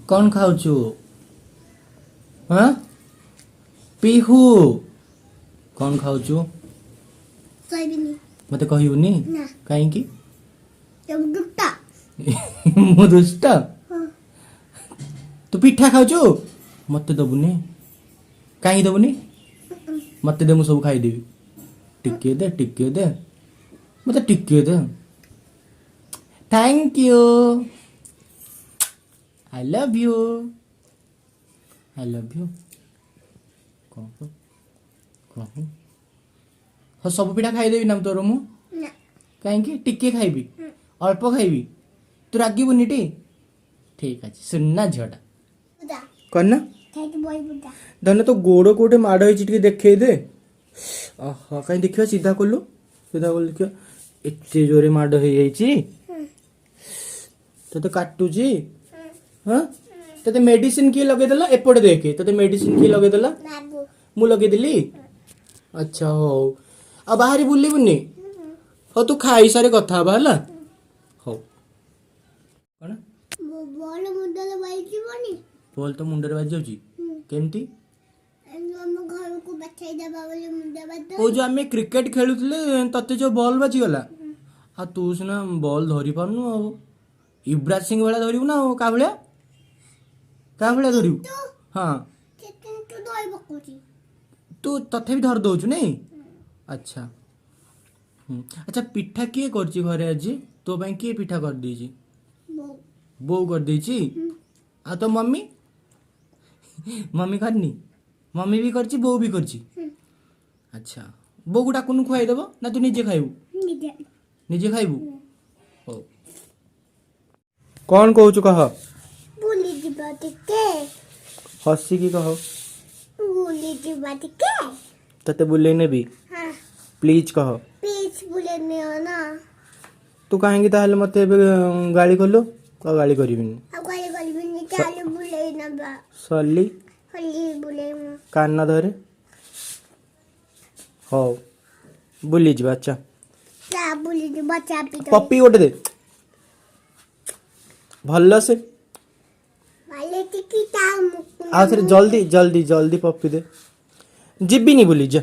कौन खाऊचु हाँ पिहू कौन खाऊचु सोयाबीन मते कहूनी ना कहीं जब दुट्टा मु दुष्ट हाँ तू पिठा खाऊचु मते दबुनी कहीं दबुनी मते दे मु सब खाईदेवी टिके दे मते टिके दे thank you I love you कौन हाँ सब पिठा खाईदेवी ना तोर मु ना कहीं टिके खाइबी अल्प खाइबी तू रागिबुनि टी ठीक अच्छे सुनना झीटा बुदा कौन ना खाइके बॉय बुदा धन तो गोड़ कोटे माड़ होती देखे दे हाँ कहीं देखा सीधा कलु देखिए एते जोरे माड़ हो तो काटुची हाँ ते मेडिसिन किए लगेदेला एपटे देखे ते मेडिसिन किए लगेदेला बाबू मु लगेदेली अच्छा हो आ बाहरी बुलबुनि हो तू खाई सारे कथा हला हो कौन बॉल मुंडले बाई जीवनी बोल तो मुंडे बाजी जाऊँगी केमती हम घर को बचाई देबा बोले मुंडे बात ओ जो आमे क्रिकेट खेलुतले तते जो बॉल बाजी गला आ तू सिना बॉल धरी पारनु आ युवराज सिंह वाला धरिबु ना का भलिया धरिबु हाँ चिकन तो दई बकुची तू तथे भी धर दउछु नहीं अच्छा अच्छा पिठा किए करची घरे आज तो ପାଇଁ किए पिठा कर दीची बो बो कर दीची आ तो मम्मी मम्मी करनी मम्मी भी करची बो भी करची अच्छा बो गुटा कुनु खुआई देबो ना तू निजे खाइबू निजे निजे खाइबू हो कौन कहूछु कह बुली जीवा टिके हसी की कह बुली जीवा टिके तते बुले नेबी हाँ प्लीज कह प्लीज बुले ने ना तू काहेंगी ताहले मते एबे गाली करलो का गाली करबिनी अगाले गलबिनी चालू बुले ना बा सल्ली हल्ली बुले कान ना धरे हो बुली जीवा अच्छा ता बुली जीवा चापी पप्पी गोटे दे भल्ल से वाले टिकी ता मुक आ जल्दी जल्दी जल्दी पप्पी दे जिबिनी बुली जा